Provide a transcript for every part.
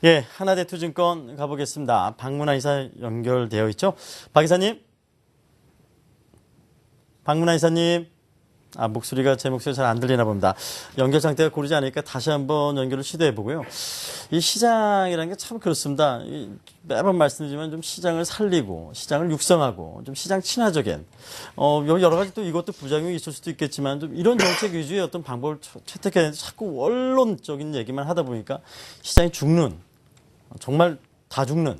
예, 하나대투증권 가보겠습니다. 박문화 이사 연결되어 있죠? 박 이사님? 박문화 이사님? 목소리가 제 목소리 잘 안 들리나 봅니다. 연결 상태가 고르지 않으니까 다시 한번 연결을 시도해 보고요. 이 시장이라는 게 참 그렇습니다. 매번 말씀드리지만 좀 시장을 살리고, 시장을 육성하고, 좀 시장 친화적인, 여러 가지 또 이것도 부작용이 있을 수도 있겠지만, 좀 이런 정책 위주의 어떤 방법을 채택해야 자꾸 원론적인 얘기만 하다 보니까 시장이 죽는, 정말 다 죽는,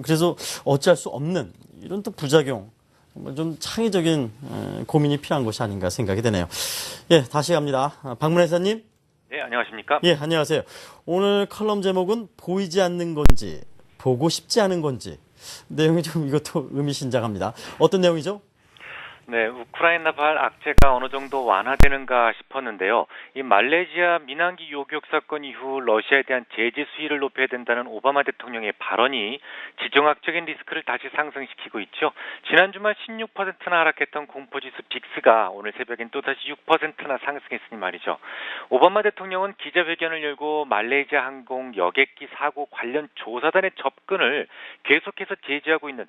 그래서 어찌할 수 없는 이런 또 부작용, 좀 창의적인 고민이 필요한 것이 아닌가 생각이 되네요. 예, 다시 갑니다. 박문혜 이사님. 네, 안녕하십니까? 예, 안녕하세요. 오늘 컬럼 제목은 보이지 않는 건지, 보고 싶지 않은 건지. 내용이 좀 이것도 의미심장합니다. 어떤 내용이죠? 네, 우크라이나발 악재가 어느 정도 완화되는가 싶었는데요. 이 말레이시아 민항기 요격 사건 이후 러시아에 대한 제재 수위를 높여야 된다는 오바마 대통령의 발언이 지정학적인 리스크를 다시 상승시키고 있죠. 지난 주말 16%나 하락했던 공포지수 빅스가 오늘 새벽엔 또다시 6%나 상승했으니 말이죠. 오바마 대통령은 기자회견을 열고 말레이시아 항공 여객기 사고 관련 조사단의 접근을 계속해서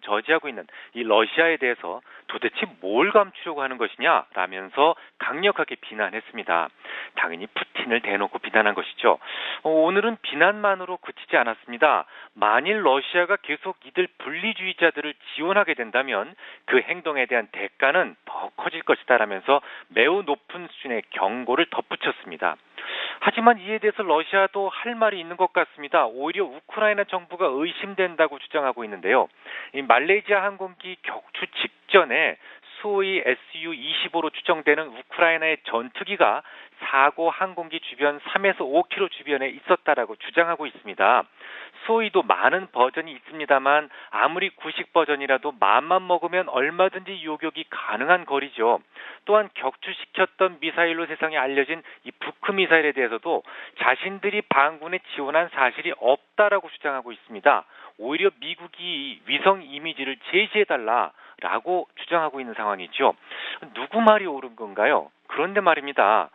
저지하고 있는 이 러시아에 대해서 도대체 뭘 감추려고 하는 것이냐라면서 강력하게 비난했습니다. 당연히 푸틴을 대놓고 비난한 것이죠. 오늘은 비난만으로 그치지 않았습니다. 만일 러시아가 계속 이들 분리주의자들을 지원하게 된다면 그 행동에 대한 대가는 더 커질 것이다라면서 매우 높은 수준의 경고를 덧붙였습니다. 하지만 이에 대해서 러시아도 할 말이 있는 것 같습니다. 오히려 우크라이나 정부가 의심된다고 주장하고 있는데요. 이 말레이시아 항공기 격추 직전에 수호이 Su-25로 추정되는 우크라이나의 전투기가 사고 항공기 주변 3에서 5km 주변에 있었다라고 주장하고 있습니다. 수호이도 많은 버전이 있습니다만 아무리 구식 버전이라도 마음만 먹으면 얼마든지 요격이 가능한 거리죠. 또한 격추시켰던 미사일로 세상에 알려진 이 부크 미사일에 대해서도 자신들이 반군에 지원한 사실이 없다라고 주장하고 있습니다. 오히려 미국이 위성 이미지를 제시해달라라고 주장하고 있는 상황이죠. 누구 말이 옳은 건가요? 그런데 말입니다.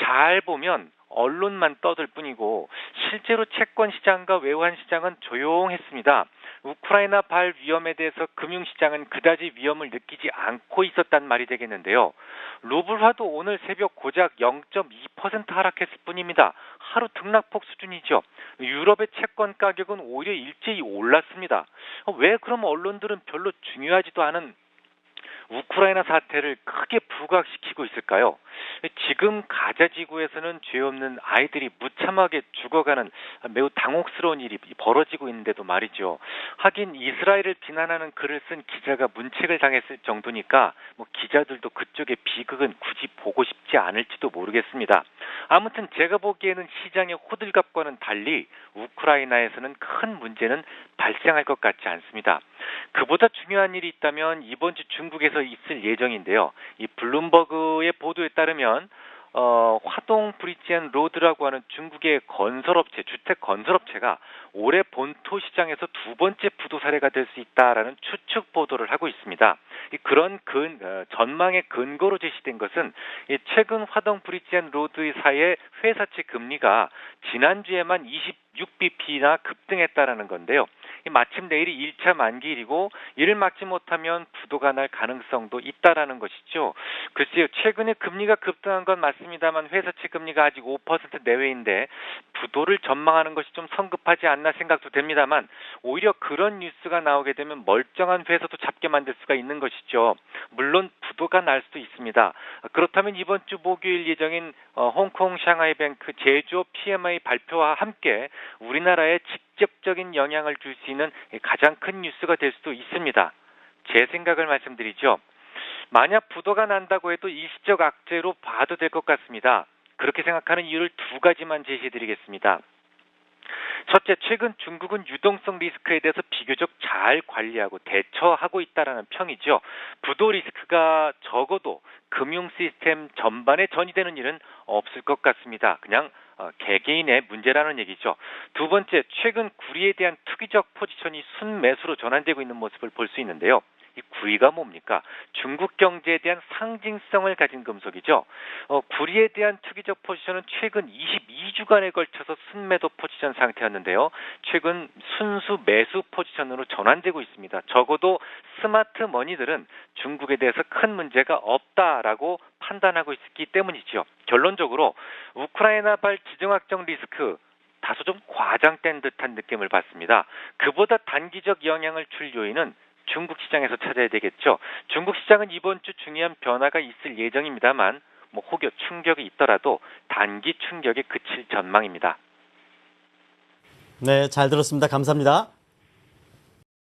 잘 보면 언론만 떠들 뿐이고 실제로 채권 시장과 외환 시장은 조용했습니다. 우크라이나발 위험에 대해서 금융시장은 그다지 위험을 느끼지 않고 있었단 말이 되겠는데요. 루블화도 오늘 새벽 고작 0.2% 하락했을 뿐입니다. 하루 등락폭 수준이죠. 유럽의 채권 가격은 오히려 일제히 올랐습니다. 왜 그럼 언론들은 별로 중요하지도 않은 우크라이나 사태를 크게 부각시키고 있을까요? 지금 가자 지구에서는 죄 없는 아이들이 무참하게 죽어가는 매우 당혹스러운 일이 벌어지고 있는데도 말이죠. 하긴 이스라엘을 비난하는 글을 쓴 기자가 문책을 당했을 정도니까 기자들도 그쪽의 비극은 굳이 보고 싶지 않을지도 모르겠습니다. 아무튼 제가 보기에는 시장의 호들갑과는 달리 우크라이나에서는 큰 문제는 발생할 것 같지 않습니다. 그보다 중요한 일이 있다면 이번 주 중국에서 있을 예정인데요. 이 블룸버그의 보도에 따르면 화동 브릿지 앤 로드라고 하는 중국의 건설업체, 주택 건설업체가 올해 본토 시장에서 두 번째 부도 사례가 될 수 있다라는 추측 보도를 하고 있습니다. 그런 전망의 근거로 제시된 것은 최근 화동 브릿지 앤 로드사의 회사채 금리가 지난주에만 26bp나 급등했다라는 건데요. 마침 내일이 1차 만기일이고 이를 막지 못하면 부도가 날 가능성도 있다라는 것이죠. 글쎄요, 최근에 금리가 급등한 건 맞습니다만 회사채 금리가 아직 5% 내외인데 부도를 전망하는 것이 좀 성급하지 않나 생각도 됩니다만 오히려 그런 뉴스가 나오게 되면 멀쩡한 회사도 잡게 만들 수가 있는 것이죠. 물론 부도가 날 수도 있습니다. 그렇다면 이번 주 목요일 예정인 홍콩 샹하이뱅크 제조업 PMI 발표와 함께 우리나라에 직접적인 영향을 줄 수 있는 가장 큰 뉴스가 될 수도 있습니다. 제 생각을 말씀드리죠. 만약 부도가 난다고 해도 일시적 악재로 봐도 될 것 같습니다. 그렇게 생각하는 이유를 두 가지만 제시해드리겠습니다. 첫째, 최근 중국은 유동성 리스크에 대해서 비교적 잘 관리하고 대처하고 있다라는 평이죠. 부도 리스크가 적어도 금융 시스템 전반에 전이되는 일은 없을 것 같습니다. 그냥 개개인의 문제라는 얘기죠. 두 번째, 최근 구리에 대한 투기적 포지션이 순매수로 전환되고 있는 모습을 볼 수 있는데요. 이 9위가 뭡니까? 중국 경제에 대한 상징성을 가진 금속이죠. 구리에 대한 투기적 포지션은 최근 22주간에 걸쳐서 순매도 포지션 상태였는데요. 최근 순수 매수 포지션으로 전환되고 있습니다. 적어도 스마트 머니들은 중국에 대해서 큰 문제가 없다라고 판단하고 있기 때문이지요. 결론적으로 우크라이나발 지정학적 리스크 다소 좀 과장된 듯한 느낌을 받습니다. 그보다 단기적 영향을 줄 요인은 중국 시장에서 찾아야 되겠죠. 중국 시장은 이번 주 중요한 변화가 있을 예정입니다만 혹여 충격이 있더라도 단기 충격에 그칠 전망입니다. 네, 잘 들었습니다. 감사합니다.